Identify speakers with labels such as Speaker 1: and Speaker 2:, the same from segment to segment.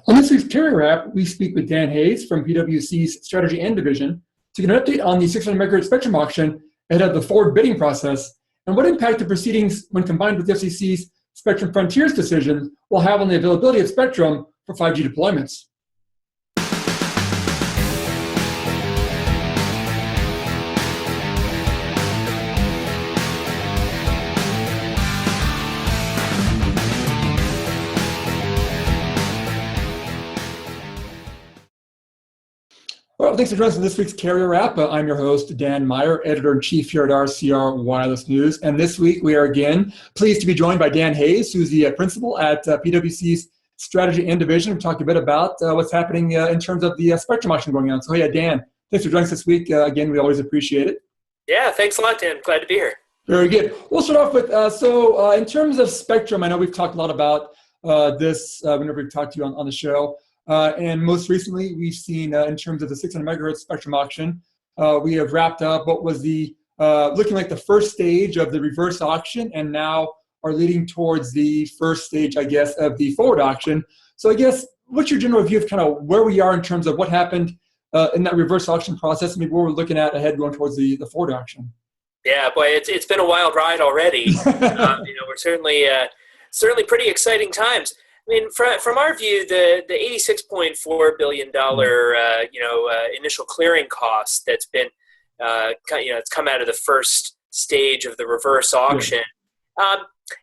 Speaker 1: On this week's Carrier Wrap, we speak with Dan Hayes from PwC's Strategy and Division to get an update on the 600 megahertz spectrum auction ahead of the forward bidding process and what impact the proceedings, when combined with the FCC's Spectrum Frontiers decision, will have on the availability of spectrum for 5G deployments. Well, thanks for joining us in this week's Carrier Wrap. I'm your host, Dan Meyer, Editor-in-Chief here at RCR Wireless News. And this week, we are again pleased to be joined by Dan Hayes, who's the principal at PwC's Strategy and Division. We're talking a bit about what's happening in terms of the spectrum auction going on. So, yeah, Dan, thanks for joining us this week. Again, we always appreciate it.
Speaker 2: Yeah, thanks a lot, Dan. Glad to be here.
Speaker 1: Very good. We'll start off with, in terms of spectrum, I know we've talked a lot about this whenever we've talked to you on the show. And most recently, we've seen, in terms of the 600 megahertz spectrum auction, we have wrapped up what was the looking like the first stage of the reverse auction, and now are leading towards the first stage, I guess, of the forward auction. So I guess, what's your general view of kind of where we are in terms of what happened in that reverse auction process, maybe what we're looking at ahead going towards the forward auction?
Speaker 2: Yeah, boy, it's been a wild ride already. We're certainly pretty exciting times. I mean, from our view, the $86.4 billion initial clearing cost that's been it's come out of the first stage of the reverse auction.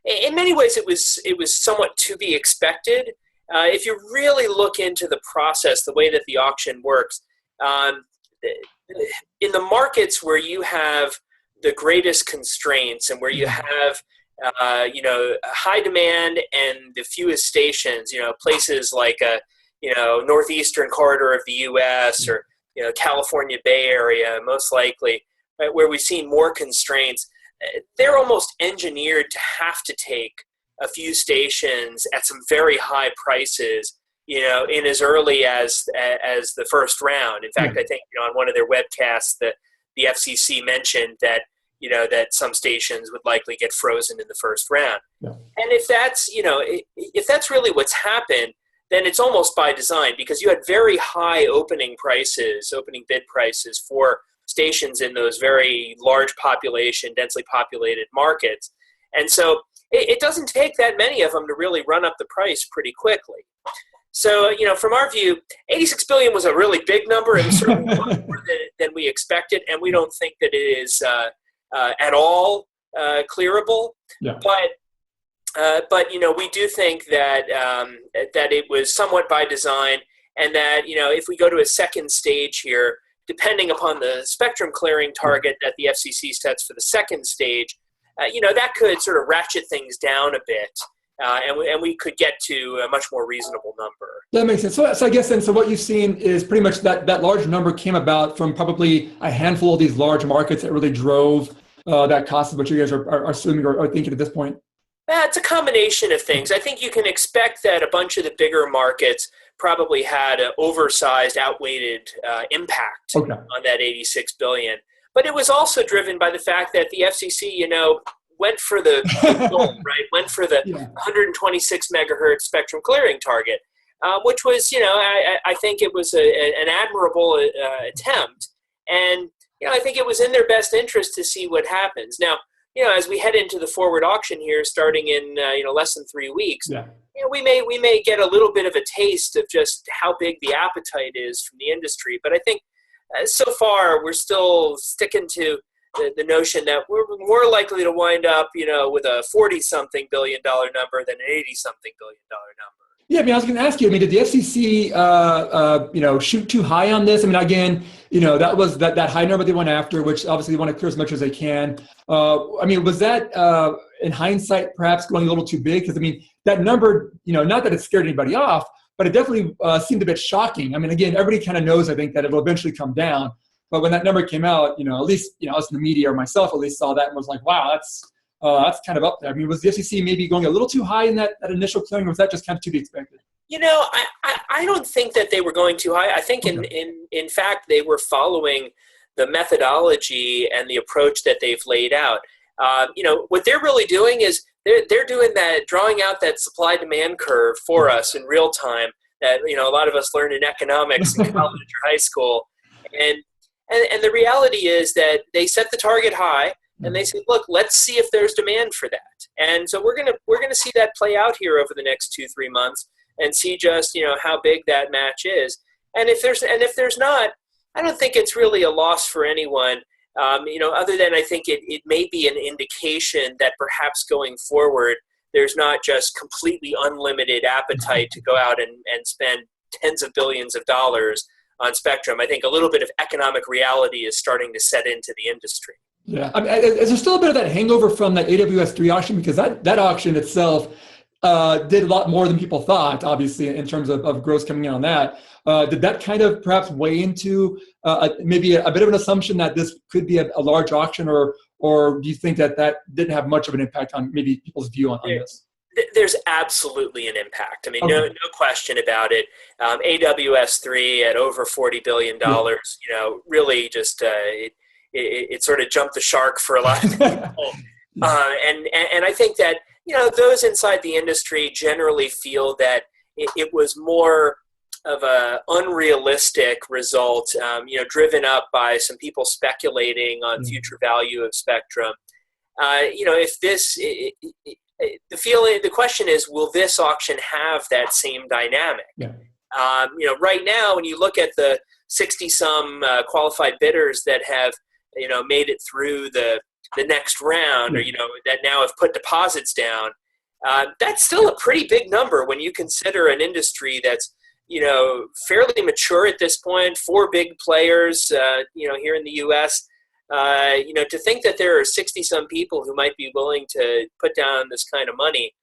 Speaker 2: In many ways, it was somewhat to be expected. If you really look into the process, the way that the auction works, in the markets where you have the greatest constraints and where you have high demand and the fewest stations, places like northeastern corridor of the U.S. or, California Bay Area, most likely, right, where we've seen more constraints, they're almost engineered to have to take a few stations at some very high prices, in as early as the first round. In fact, I think, on one of their webcasts, the FCC mentioned that that some stations would likely get frozen in the first round. Yeah. And if that's really what's happened, then it's almost by design, because you had very high opening bid prices for stations in those very large densely populated markets. And so it doesn't take that many of them to really run up the price pretty quickly. So, from our view, $86 billion was a really big number. It was certainly more than we expected, and we don't think that it is at all clearable, but we do think that it was somewhat by design, and that if we go to a second stage here, depending upon the spectrum clearing target that the FCC sets for the second stage, that could sort of ratchet things down a bit, and we could get to a much more reasonable number.
Speaker 1: That makes sense. So I guess then, so what you've seen is pretty much that large number came about from probably a handful of these large markets that really drove that cost of what you guys are assuming or thinking at this point?
Speaker 2: It's a combination of things. I think you can expect that a bunch of the bigger markets probably had an oversized, outweighed impact on that $86 billion. But it was also driven by the fact that the FCC, went for the goal, right? Went for the 126 megahertz spectrum clearing target, which was, I think it was an admirable attempt. And I think it was in their best interest to see what happens. Now, as we head into the forward auction here, starting in less than 3 weeks, we may get a little bit of a taste of just how big the appetite is from the industry. But I think so far we're still sticking to the notion that we're more likely to wind up, with a $40-something billion number than an $80-something billion number.
Speaker 1: Yeah, I was going to ask you, did the FCC, shoot too high on this? Again, that was that high number they went after, which obviously they want to clear as much as they can. Was that, in hindsight, perhaps going a little too big? Because, that number, not that it scared anybody off, but it definitely seemed a bit shocking. Again, everybody kind of knows, I think, that it'll eventually come down. But when that number came out, at least, us in the media or myself at least saw that and was like, wow, that's kind of up there. Was the FCC maybe going a little too high in that initial clearing, or was that just kind of to be expected?
Speaker 2: I don't think that they were going too high. I think in fact they were following the methodology and the approach that they've laid out. What they're really doing is they're doing that, drawing out that supply-demand curve for us in real time that, a lot of us learned in economics in college or high school. And the reality is that they set the target high, and they said, look, let's see if there's demand for that. And so we're gonna see that play out here over the next 2-3 months and see just how big that match is. And if there's not, I don't think it's really a loss for anyone. Other than I think it may be an indication that perhaps going forward, there's not just completely unlimited appetite to go out and spend tens of billions of dollars on spectrum. I think a little bit of economic reality is starting to set into the industry.
Speaker 1: Yeah. I mean, is there still a bit of that hangover from that AWS-3 auction? Because that auction itself did a lot more than people thought, obviously, in terms of gross coming in on that. Did that kind of perhaps weigh into maybe a bit of an assumption that this could be a large auction, or do you think that didn't have much of an impact on maybe people's view on this?
Speaker 2: There's absolutely an impact. I mean,
Speaker 1: Okay.
Speaker 2: no question about it. AWS-3 at over $40 billion, really just it sort of jumped the shark for a lot of people. And I think that, those inside the industry generally feel that it was more of a unrealistic result, driven up by some people speculating on future value of spectrum. If this, the question is, will this auction have that same dynamic?
Speaker 1: Yeah.
Speaker 2: Right now, when you look at the 60-some qualified bidders that have, made it through the next round, or that now have put deposits down, that's still a pretty big number when you consider an industry that's fairly mature at this point. 4 big players, here in the U.S. To think that there are 60-some people who might be willing to put down this kind of money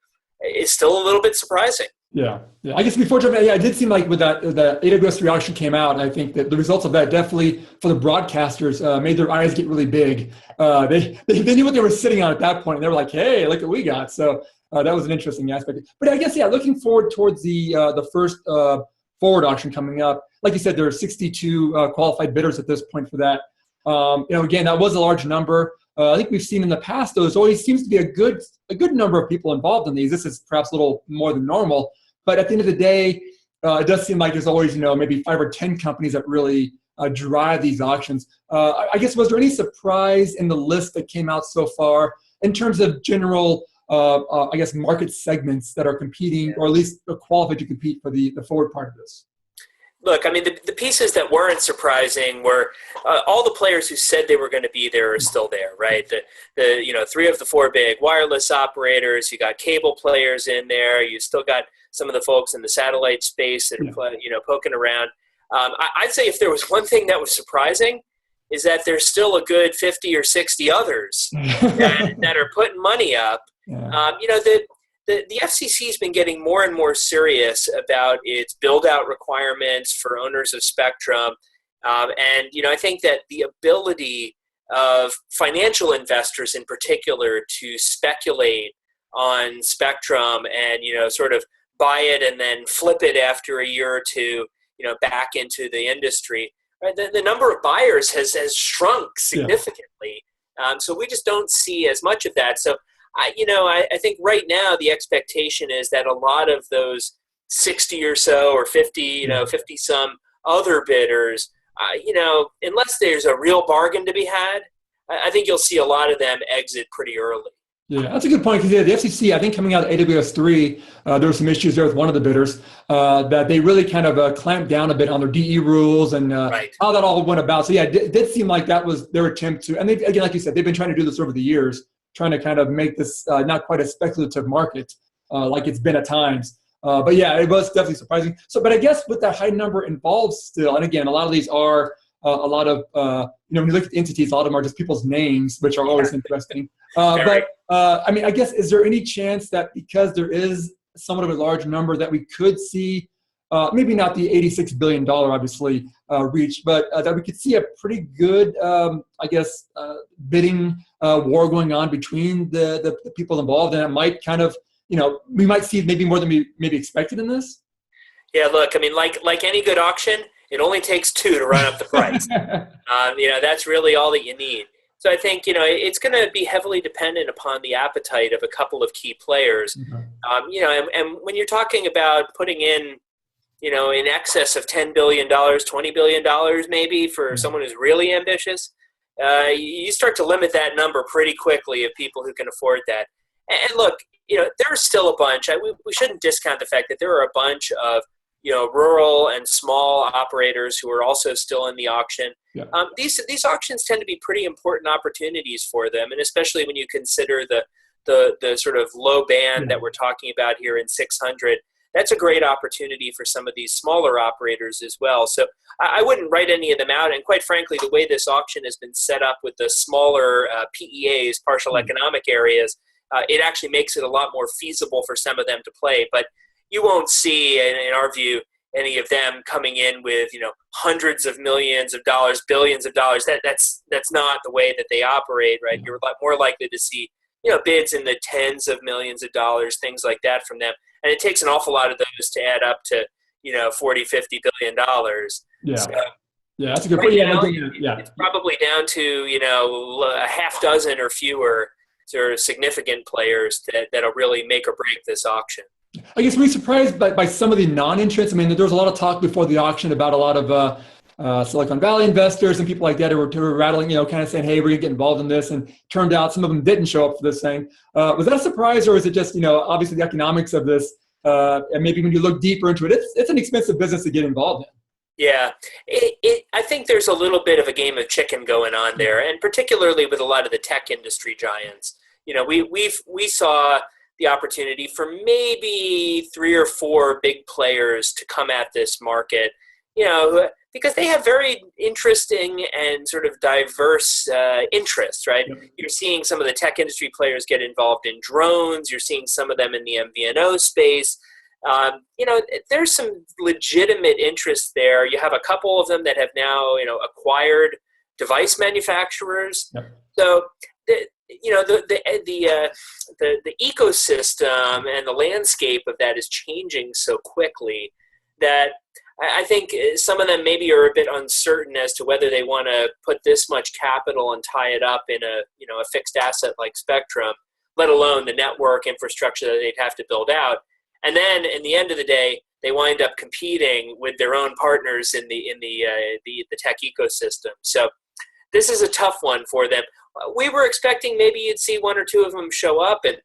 Speaker 2: is still a little bit surprising.
Speaker 1: Yeah. I guess before jumping, it did seem like with that the AWS-3 auction came out, and I think that the results of that definitely for the broadcasters made their eyes get really big. They knew what they were sitting on at that point, and they were like, "Hey, look what we got!" So that was an interesting aspect. But I guess looking forward towards the first forward auction coming up. Like you said, there are 62 qualified bidders at this point for that. Again, that was a large number. I think we've seen in the past, though, there always seems to be a good number of people involved in these. This is perhaps a little more than normal. But at the end of the day, it does seem like there's always, maybe 5 or 10 companies that really drive these auctions. I guess, was there any surprise in the list that came out so far in terms of general, market segments that are competing, or at least qualified to compete for the forward part of this?
Speaker 2: Look, I mean, the pieces that weren't surprising were all the players who said they were going to be there are still there, right? The 3 of the 4 big wireless operators. You got cable players in there. You still got some of the folks in the satellite space that are poking around. I'd say if there was one thing that was surprising, is that there's still a good 50 or 60 others that are putting money up. Yeah. The FCC has been getting more and more serious about its build-out requirements for owners of spectrum. I think that the ability of financial investors in particular to speculate on spectrum and, sort of buy it and then flip it after a year or two, back into the industry, right? The number of buyers has shrunk significantly. Yeah. So we just don't see as much of that. So I think right now the expectation is that a lot of those 60 or so or 50, 50 some other bidders, unless there's a real bargain to be had, I think you'll see a lot of them exit pretty early.
Speaker 1: Yeah, that's a good point, because the FCC, I think coming out of AWS-3, there were some issues there with one of the bidders that they really kind of clamped down a bit on their DE rules and how that all went about. So it did seem like that was their attempt to, and they, again, like you said, they've been trying to do this over the years, trying to kind of make this not quite a speculative market like it's been at times. But it was definitely surprising. So, but I guess with that high number involved still, and again, a lot of these are a lot of, when you look at the entities, a lot of them are just people's names, which are always interesting. But I guess, is there any chance that because there is somewhat of a large number that we could see, maybe not the $86 billion, obviously, reach, but that we could see a pretty good, bidding war going on between the people involved, and it might kind of, we might see maybe more than we maybe expected in this? Yeah,
Speaker 2: look, I mean, like any good auction, it only takes 2 to run up the price. That's really all that you need. So I think, it's going to be heavily dependent upon the appetite of a couple of key players. Mm-hmm. And when you're talking about putting in, in excess of $10 billion, $20 billion maybe for someone who's really ambitious, you start to limit that number pretty quickly of people who can afford that. And look, there's still a bunch. We shouldn't discount the fact that there are a bunch of rural and small operators who are also still in the auction.
Speaker 1: Yeah.
Speaker 2: These auctions tend to be pretty important opportunities for them, and especially when you consider the sort of low band that we're talking about here in 600. That's a great opportunity for some of these smaller operators as well. So I wouldn't write any of them out. And quite frankly, the way this auction has been set up with the smaller PEAs, partial economic areas, it actually makes it a lot more feasible for some of them to play. But you won't see, in our view, any of them coming in with hundreds of millions of dollars, billions of dollars. That's not the way that they operate, right? You're more likely to see bids in the tens of millions of dollars, things like that from them. And it takes an awful lot of those to add up to, 40, 50 billion dollars.
Speaker 1: Yeah.
Speaker 2: So,
Speaker 1: yeah, that's a good
Speaker 2: right
Speaker 1: point.
Speaker 2: now, it's probably down to, a half dozen or fewer sort of significant players that'll really make or break this auction.
Speaker 1: I guess we're surprised by some of the non-entrants. I mean, there was a lot of talk before the auction about a lot of Silicon Valley investors and people like that who were rattling, kind of saying, hey, we're going to get involved in this. And turned out some of them didn't show up for this thing. Was that a surprise, or is it just, obviously the economics of this, and maybe when you look deeper into it, it's an expensive business to get involved in.
Speaker 2: Yeah, I think there's a little bit of a game of chicken going on there, and particularly with a lot of the tech industry giants. We saw the opportunity for maybe 3 or 4 big players to come at this market, because they have very interesting and sort of diverse interests, right? Yep. You're seeing some of the tech industry players get involved in drones. You're seeing some of them in the MVNO space. There's some legitimate interest there. You have a couple of them that have now, acquired device manufacturers. Yep. So the ecosystem and the landscape of that is changing so quickly that I think some of them maybe are a bit uncertain as to whether they want to put this much capital and tie it up in a fixed asset like spectrum, let alone the network infrastructure that they'd have to build out. And then, in the end of the day, they wind up competing with their own partners in the tech ecosystem. So this is a tough one for them. We were expecting maybe you'd see 1 or 2 of them show up, and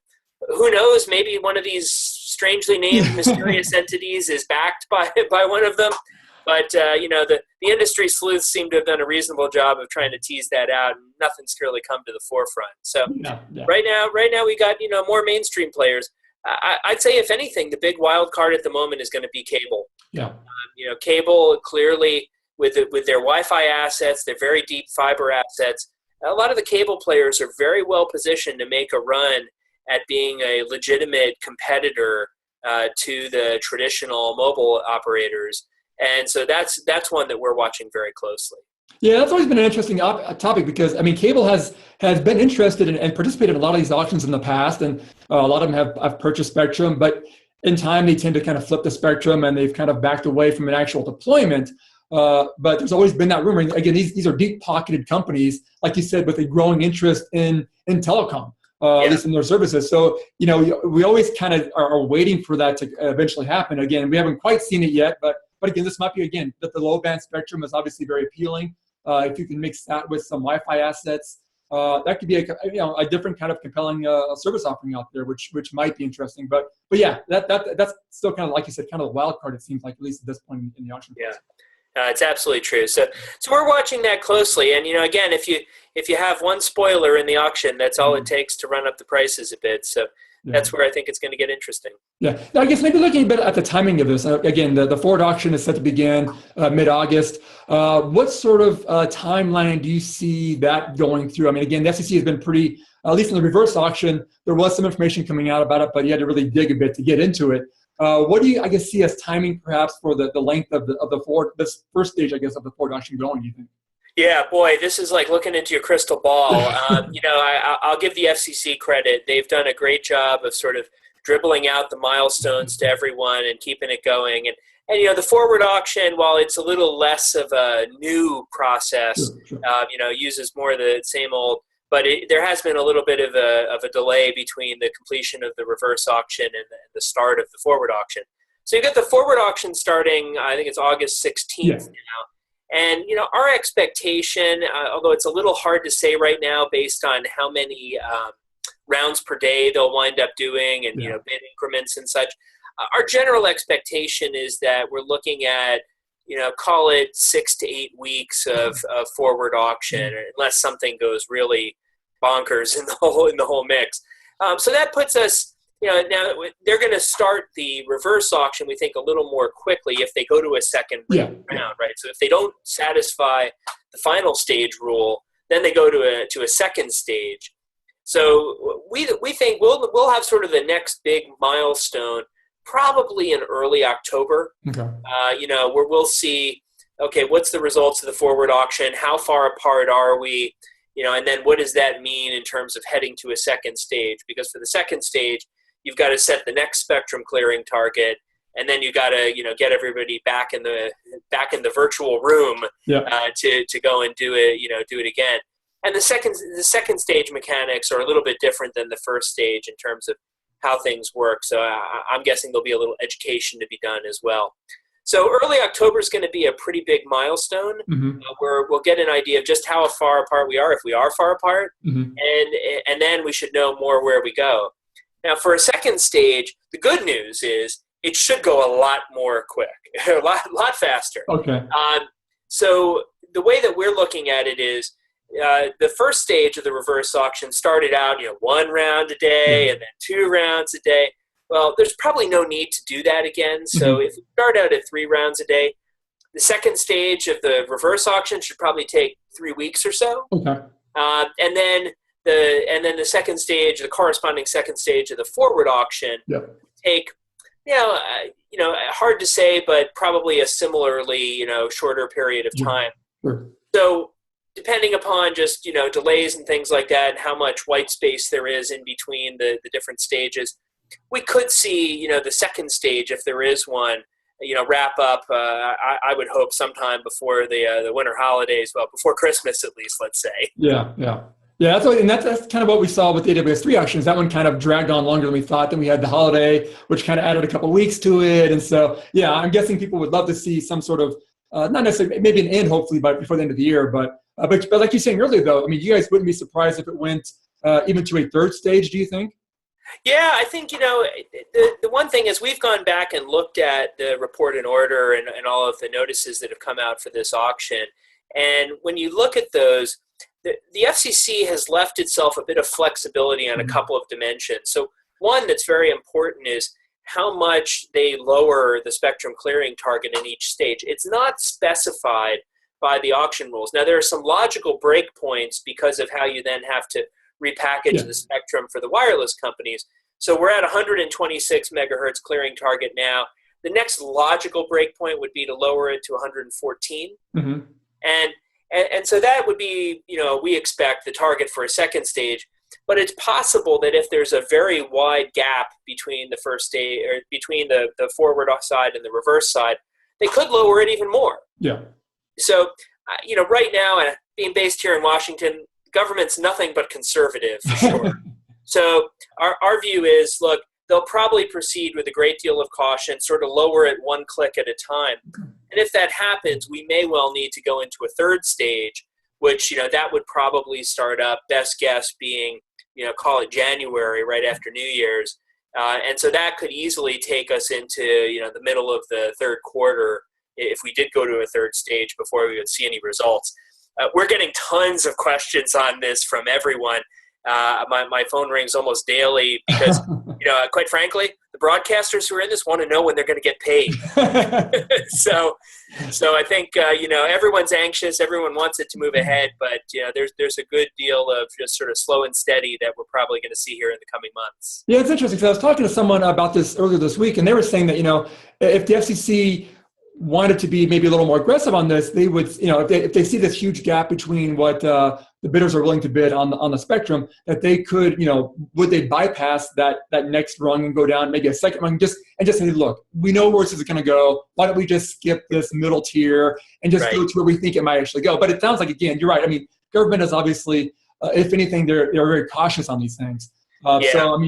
Speaker 2: who knows, maybe one of these strangely named mysterious entities is backed by one of them. But, the industry sleuths seem to have done a reasonable job of trying to tease that out, and nothing's really come to the forefront. So Right now we got, more mainstream players. I'd say, if anything, the big wild card at the moment is going to be cable. Yeah. Cable clearly with their Wi-Fi assets, their very deep fiber assets. A lot of the cable players are very well positioned to make a run at being a legitimate competitor to the traditional mobile operators, and so that's one that we're watching very closely.
Speaker 1: Yeah, that's always been an interesting topic because, cable has been interested in and participated in a lot of these auctions in the past, and a lot of them have purchased spectrum, but in time they tend to kind of flip the spectrum and they've kind of backed away from an actual deployment. But there's always been that rumor. Again, these are deep-pocketed companies, like you said, with a growing interest in telecom, at least in their services. So, we always kind of are waiting for that to eventually happen. Again, we haven't quite seen it yet, but again, this might be, again, that the low-band spectrum is obviously very appealing. If you can mix that with some Wi-Fi assets, that could be a different kind of compelling service offering out there, which might be interesting. But yeah, that's still kind of, like you said, kind of the wild card, it seems like, at least at this point in the auction process.
Speaker 2: It's absolutely true. So we're watching that closely. And, again, if you have one spoiler in the auction, that's all it takes to run up the prices a bit. So that's where I think it's going to get interesting. Yeah.
Speaker 1: Now, I guess maybe looking a bit at the timing of this. Again, the Ford auction is set to begin mid-August. What sort of timeline do you see that going through? Again, the FCC has been pretty, at least in the reverse auction, there was some information coming out about it, but you had to really dig a bit to get into it. What do you, see as timing perhaps for the length of the Ford, this first stage, of the Ford auction going, do you think?
Speaker 2: Yeah, boy, this is like looking into your crystal ball. I'll give the FCC credit. They've done a great job of sort of dribbling out the milestones to everyone and keeping it going. And the forward auction, while it's a little less of a new process, sure. Uses more of the same old, but there has been a little bit of a delay between the completion of the reverse auction and the start of the forward auction. So you got the forward auction starting, I think it's August 16th now. And, our expectation, although it's a little hard to say right now based on how many rounds per day they'll wind up doing and, bid increments and such, our general expectation is that we're looking at, call it 6 to 8 weeks of forward auction, unless something goes really bonkers in the whole mix. So that puts us, now they're going to start the reverse auction, we think, a little more quickly if they go to a second round, right? So if they don't satisfy the final stage rule, then they go to a second stage. So we think we'll have sort of the next big milestone probably in early October.
Speaker 1: Okay.
Speaker 2: Where we'll see, okay, what's the results of the forward auction? How far apart are we? And then what does that mean in terms of heading to a second stage? Because for the second stage, you've got to set the next spectrum clearing target, and then you got to get everybody back in the virtual room to go and do it again. And the second stage mechanics are a little bit different than the first stage in terms of how things work. So I'm guessing there'll be a little education to be done as well. So early October is going to be a pretty big milestone where we'll get an idea of just how far apart we are, if we are far apart, and then we should know more where we go. Now, for a second stage, the good news is it should go a lot more quick, a lot faster.
Speaker 1: Okay.
Speaker 2: So the way that we're looking at it is the first stage of the reverse auction started out, 1 round a day and then 2 rounds a day. Well, there's probably no need to do that again. So if we start out at 3 rounds a day, the second stage of the reverse auction should probably take 3 weeks or so.
Speaker 1: Okay.
Speaker 2: And then the second stage, the corresponding second stage of the forward auction, take, hard to say, but probably a similarly, shorter period of time.
Speaker 1: Sure.
Speaker 2: So depending upon just, delays and things like that, and how much white space there is in between the different stages, we could see, the second stage, if there is one, wrap up, I would hope sometime before the winter holidays, well, before Christmas at least, let's say.
Speaker 1: Yeah, that's kind of what we saw with the AWS-3 auctions. That one kind of dragged on longer than we thought. Then we had the holiday, which kind of added a couple of weeks to it. And so, I'm guessing people would love to see some sort of, not necessarily, maybe an end, hopefully, before the end of the year. But like you were saying earlier, though, I mean, you guys wouldn't be surprised if it went even to a third stage, do you think?
Speaker 2: Yeah, I think, the one thing is we've gone back and looked at the report and order and all of the notices that have come out for this auction. And when you look at those, the FCC has left itself a bit of flexibility on a couple of dimensions. So one that's very important is how much they lower the spectrum clearing target in each stage. It's not specified by the auction rules. Now, there are some logical breakpoints because of how you then have to repackage the spectrum for the wireless companies. So we're at 126 megahertz clearing target now. The next logical breakpoint would be to lower it to 114. And so that would be, we expect the target for a second stage. But it's possible that if there's a very wide gap between the first stage, or between the forward side and the reverse side, they could lower it even more.
Speaker 1: Yeah.
Speaker 2: So, right now, being based here in Washington, government's nothing but conservative, for sure. So our view is, look, they'll probably proceed with a great deal of caution, sort of lower it one click at a time. And if that happens, we may well need to go into a third stage, which, that would probably start up, best guess being, call it January, right after New Year's. And so that could easily take us into, the middle of the third quarter if we did go to a third stage before we would see any results. We're getting tons of questions on this from everyone. My phone rings almost daily because, quite frankly, the broadcasters who are in this want to know when they're going to get paid. So I think, everyone's anxious. Everyone wants it to move ahead. But, there's a good deal of just sort of slow and steady that we're probably going to see here in the coming months.
Speaker 1: Yeah, it's interesting. So I was talking to someone about this earlier this week, and they were saying that, if the FCC wanted to be maybe a little more aggressive on this, they would, if they see this huge gap between what the bidders are willing to bid on the spectrum, that they could, would they bypass that next rung and go down maybe a second rung, just say, look, we know where this is going to go. Why don't we just skip this middle tier and just go to where we think it might actually go? But it sounds like, again, you're right. I mean, government is obviously, if anything, they're very cautious on these things. So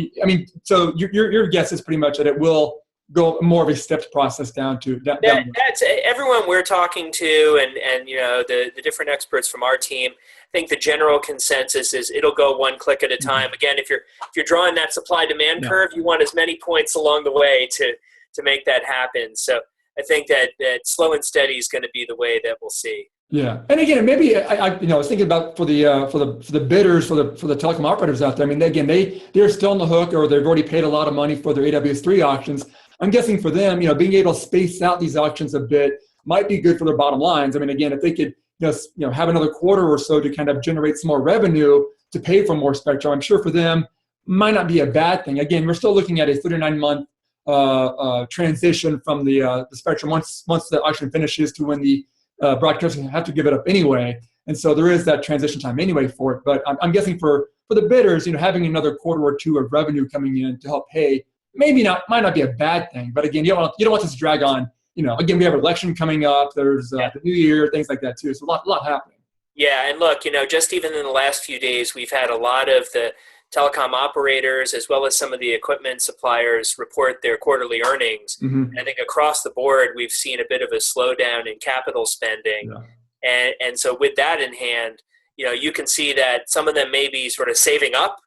Speaker 1: so your guess is pretty much that it will go more of a stepped process down to that.
Speaker 2: That's everyone we're talking to, and the different experts from our team. I think the general consensus is it'll go one click at a time. Again, if you're drawing that supply demand curve, you want as many points along the way to make that happen. So I think that slow and steady is going to be the way that we'll see.
Speaker 1: Yeah, and again, maybe I was thinking about for the bidders, for the telecom operators out there. I mean, again, they're still on the hook, or they've already paid a lot of money for their AWS-3 auctions. I'm guessing for them, being able to space out these auctions a bit might be good for their bottom lines. I mean, again, if they could just have another quarter or so to kind of generate some more revenue to pay for more spectrum, I'm sure for them might not be a bad thing. Again, we're still looking at a 39-month transition from the spectrum once the auction finishes to when the broadcasters have to give it up anyway, and so there is that transition time anyway for it. But I'm guessing for the bidders, having another quarter or two of revenue coming in to help pay might not be a bad thing. But again, you don't want this to drag on. Again, we have an election coming up. There's the new year, things like that too. So a lot happening.
Speaker 2: Yeah, and look, just even in the last few days, we've had a lot of the telecom operators as well as some of the equipment suppliers report their quarterly earnings. I think across the board, we've seen a bit of a slowdown in capital spending. And so with that in hand, you can see that some of them may be sort of saving up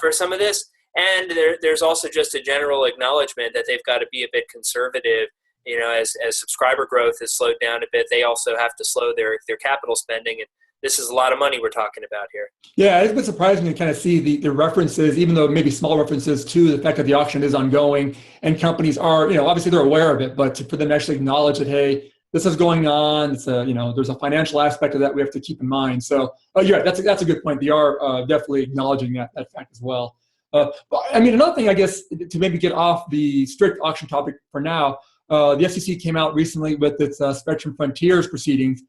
Speaker 2: for some of this. And there's also just a general acknowledgement that they've got to be a bit conservative. As subscriber growth has slowed down a bit, they also have to slow their capital spending. And this is a lot of money we're talking about here. Yeah,
Speaker 1: it's been surprising to kind of see the references, even though maybe small references, to the fact that the auction is ongoing and companies are, obviously they're aware of it, but for them to actually acknowledge that, hey, this is going on. It's there's a financial aspect of that we have to keep in mind. So, you're right. That's a good point. They are definitely acknowledging that fact as well. But I mean, another thing, I guess, to maybe get off the strict auction topic for now, the FCC came out recently with its Spectrum Frontiers proceedings.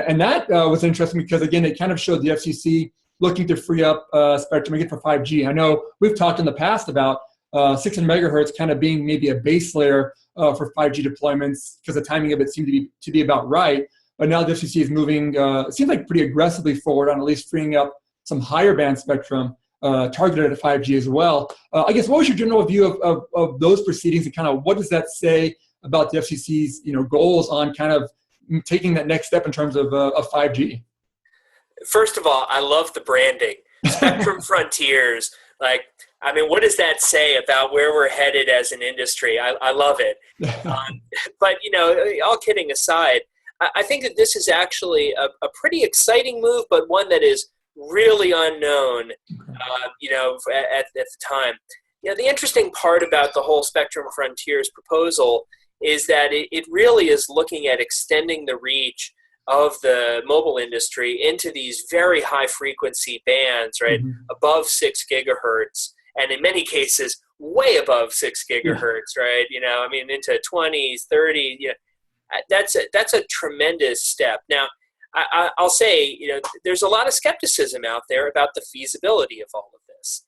Speaker 1: And that was interesting because, again, it kind of showed the FCC looking to free up spectrum again for 5G. I know we've talked in the past about 600 megahertz kind of being maybe a base layer for 5G deployments because the timing of it seemed to be about right. But now the FCC is moving, it seems like pretty aggressively forward on at least freeing up some higher band spectrum targeted at 5G as well. I guess, what was your general view of those proceedings, and kind of what does that say about the FCC's goals on kind of taking that next step in terms of 5G?
Speaker 2: First of all, I love the branding. Spectrum Frontiers. What does that say about where we're headed as an industry? I love it. But, all kidding aside, I think that this is actually a pretty exciting move, but one that is really unknown, at the time. The interesting part about the whole Spectrum Frontiers proposal is that it really is looking at extending the reach of the mobile industry into these very high frequency bands, right? Above 6 gigahertz, and in many cases, way above 6 gigahertz, right? Into 20s, 30s. That's a tremendous step. Now, I'll say, there's a lot of skepticism out there about the feasibility of all of this.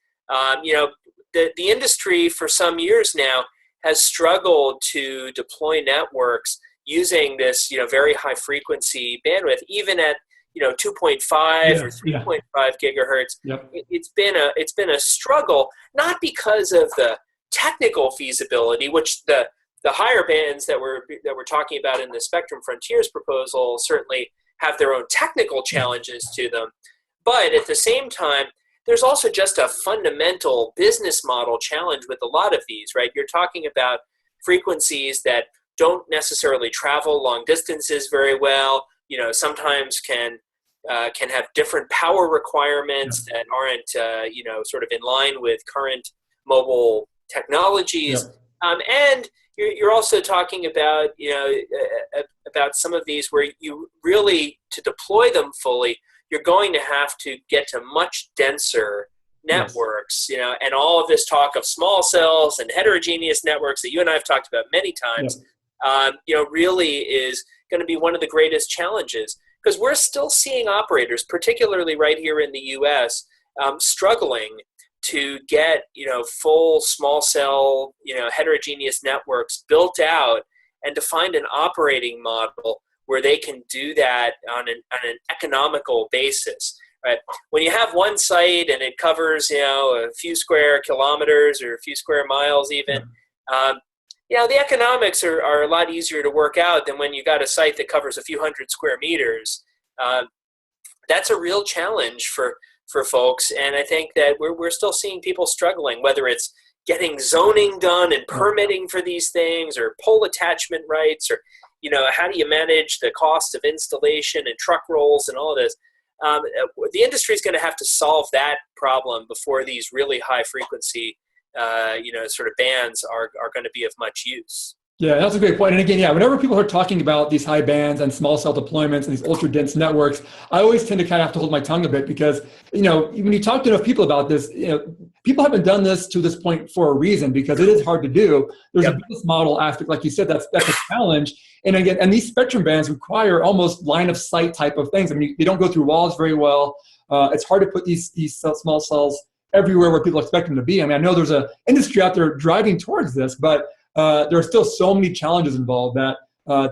Speaker 2: The industry for some years now has struggled to deploy networks using this, very high frequency bandwidth, even at 2.5 or 3.5 gigahertz. It's been a struggle, not because of the technical feasibility, which the higher bands that we're talking about in the Spectrum Frontiers proposal certainly have their own technical challenges to them, but at the same time, there's also just a fundamental business model challenge with a lot of these, right? You're talking about frequencies that don't necessarily travel long distances very well, sometimes can have different power requirements that aren't, sort of in line with current mobile technologies. And you're also talking about, about some of these where you really, to deploy them fully, you're going to have to get to much denser networks, and all of this talk of small cells and heterogeneous networks that you and I have talked about many times, really is going to be one of the greatest challenges, because we're still seeing operators, particularly right here in the U.S., struggling to get, full small cell, heterogeneous networks built out, and to find an operating model where they can do that on an economical basis, right? When you have one site and it covers, a few square kilometers or a few square miles even, The economics are a lot easier to work out than when you got a site that covers a few hundred square meters. That's a real challenge for folks, and I think that we're still seeing people struggling, whether it's getting zoning done and permitting for these things, or pole attachment rights, or how do you manage the cost of installation and truck rolls and all of this. The industry is going to have to solve that problem before these really high frequency sort of bands are going to be of much use.
Speaker 1: Yeah, that's a great point. And again, whenever people are talking about these high bands and small cell deployments and these ultra dense networks, I always tend to kind of have to hold my tongue a bit, because, when you talk to enough people about this, people haven't done this to this point for a reason, because it is hard to do. There's a business model aspect, like you said, that's a challenge. And again, and these spectrum bands require almost line of sight type of things. I mean, they don't go through walls very well. It's hard to put these small cells everywhere where people expect them to be. I mean, I know there's an industry out there driving towards this, but there are still so many challenges involved that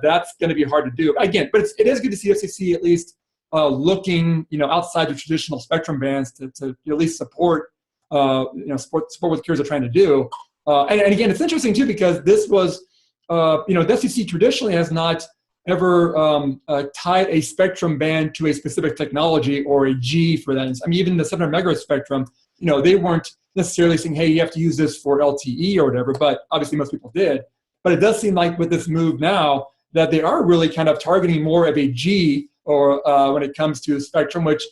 Speaker 1: that's going to be hard to do. Again, but it is good to see FCC at least looking, outside the traditional spectrum bands to at least support what carriers are trying to do. And again, it's interesting too, because this was, the FCC traditionally has not ever tied a spectrum band to a specific technology or a G for that. I mean, even the 700 megahertz spectrum, they weren't necessarily saying, hey, you have to use this for LTE or whatever, but obviously most people did. But it does seem like with this move now that they are really kind of targeting more of a G, or when it comes to spectrum, which,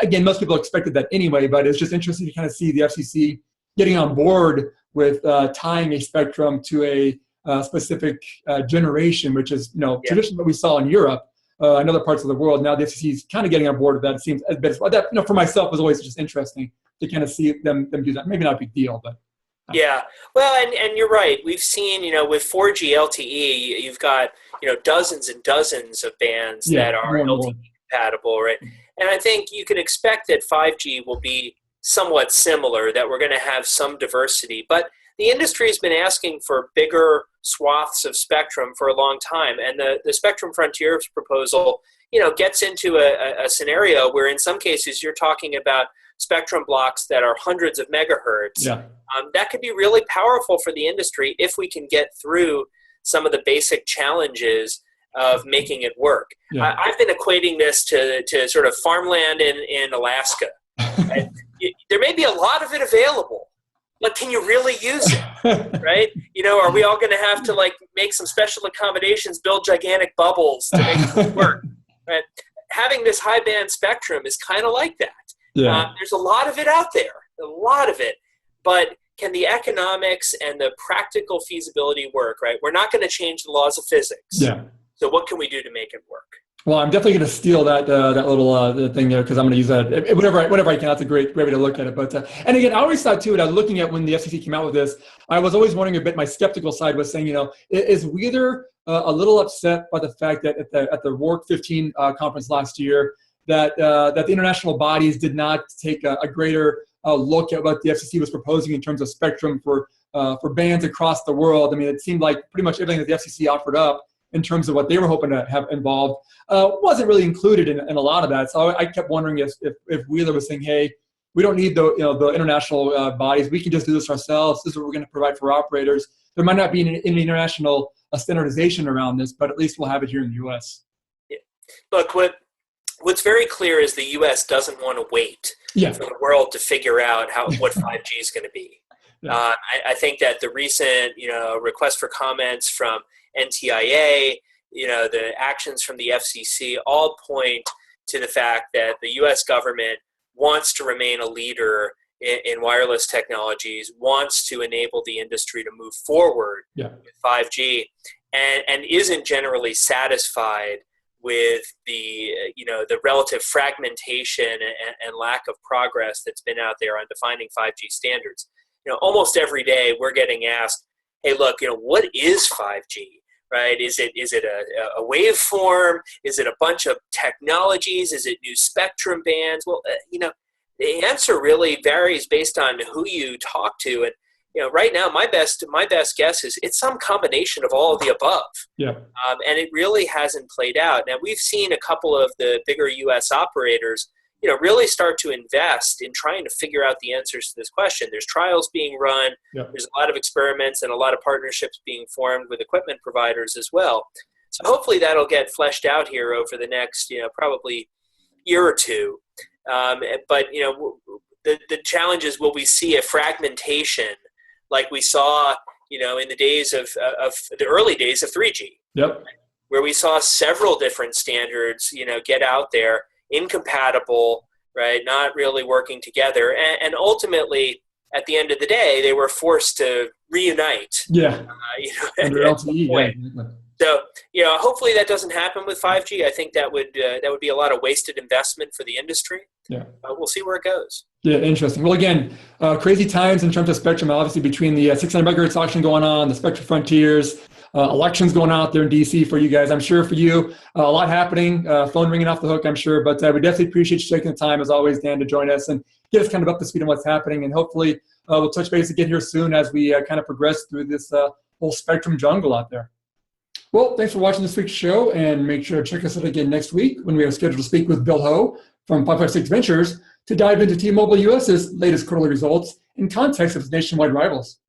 Speaker 1: again, most people expected that anyway, but it's just interesting to kind of see the FCC getting on board with tying a spectrum to a specific generation, which is, traditionally what we saw in Europe and other parts of the world. Now the FCC is kind of getting on board with that. It seems a bit, that, for myself, was always just interesting to kind of see them do that. Maybe not a big deal, but.
Speaker 2: Yeah, well, and you're right. We've seen, with 4G LTE, you've got, dozens and dozens of bands that are LTE compatible, right? And I think you can expect that 5G will be somewhat similar, that we're going to have some diversity. But the industry has been asking for bigger swaths of spectrum for a long time. And the Spectrum Frontiers proposal, gets into a scenario where in some cases you're talking about spectrum blocks that are hundreds of megahertz.
Speaker 1: Yeah.
Speaker 2: That could be really powerful for the industry if we can get through some of the basic challenges of making it work. Yeah. I've been equating this to sort of farmland in Alaska. There may be a lot of it available, but can you really use it, right? Are we all going to have to make some special accommodations, build gigantic bubbles to make it work? Right? Having this high band spectrum is kind of like that.
Speaker 1: Yeah.
Speaker 2: There's a lot of it out there, a lot of it. But can the economics and the practical feasibility work, right? We're not going to change the laws of physics.
Speaker 1: Yeah.
Speaker 2: So what can we do to make it work?
Speaker 1: Well, I'm definitely going to steal that little thing there, because I'm going to use that whenever I can. That's a great way to look at it. But and again, I always thought too, and I was looking at when the FCC came out with this, I was always wondering a bit. My skeptical side was saying, is Wheeler a little upset by the fact that at the WARC 15 conference last year that the international bodies did not take a greater look at what the FCC was proposing in terms of spectrum for bands across the world. I mean, it seemed like pretty much everything that the FCC offered up in terms of what they were hoping to have involved wasn't really included in a lot of that. So I kept wondering if Wheeler was saying, hey, we don't need the international bodies. We can just do this ourselves. This is what we're going to provide for operators. There might not be an international standardization around this, but at least we'll have it here in the U.S.
Speaker 2: Yeah. Look, what's very clear is the U.S. doesn't want to wait for the world to figure out what 5G is going to be. Yeah. I think that the recent request for comments from NTIA, the actions from the FCC all point to the fact that the U.S. government wants to remain a leader in wireless technologies, wants to enable the industry to move forward with 5G, and isn't generally satisfied with the relative fragmentation and lack of progress that's been out there on defining 5G standards. Almost every day we're getting asked, hey, look, what is 5G? Right? Is it a waveform? Is it a bunch of technologies? Is it new spectrum bands? Well, the answer really varies based on who you talk to. And right now, my best guess is it's some combination of all of the above.
Speaker 1: Yeah.
Speaker 2: And it really hasn't played out. Now, we've seen a couple of the bigger U.S. operators, really start to invest in trying to figure out the answers to this question. There's trials being run.
Speaker 1: Yep.
Speaker 2: There's a lot of experiments and a lot of partnerships being formed with equipment providers as well. So hopefully that'll get fleshed out here over the next, probably year or two. But the challenge is, will we see a fragmentation like we saw, in the days of the early days of 3G?
Speaker 1: Yep.
Speaker 2: Where we saw several different standards, get out there, incompatible, right? Not really working together. And ultimately, at the end of the day, they were forced to reunite.
Speaker 1: Yeah. Under LTE. Yeah.
Speaker 2: So, hopefully that doesn't happen with 5G. I think that would be a lot of wasted investment for the industry.
Speaker 1: Yeah.
Speaker 2: We'll see where it goes.
Speaker 1: Yeah, interesting. Well, again, crazy times in terms of spectrum, obviously between the 600 megahertz auction going on, the Spectrum Frontiers, elections going on out there in DC for you guys. I'm sure for you, a lot happening, phone ringing off the hook, I'm sure. But we definitely appreciate you taking the time, as always, Dan, to join us and get us kind of up to speed on what's happening. And hopefully we'll touch base again here soon as we kind of progress through this whole spectrum jungle out there. Well, thanks for watching this week's show, and make sure to check us out again next week when we are scheduled to speak with Bill Ho from 556 Ventures to dive into T-Mobile US's latest quarterly results in context of its nationwide rivals.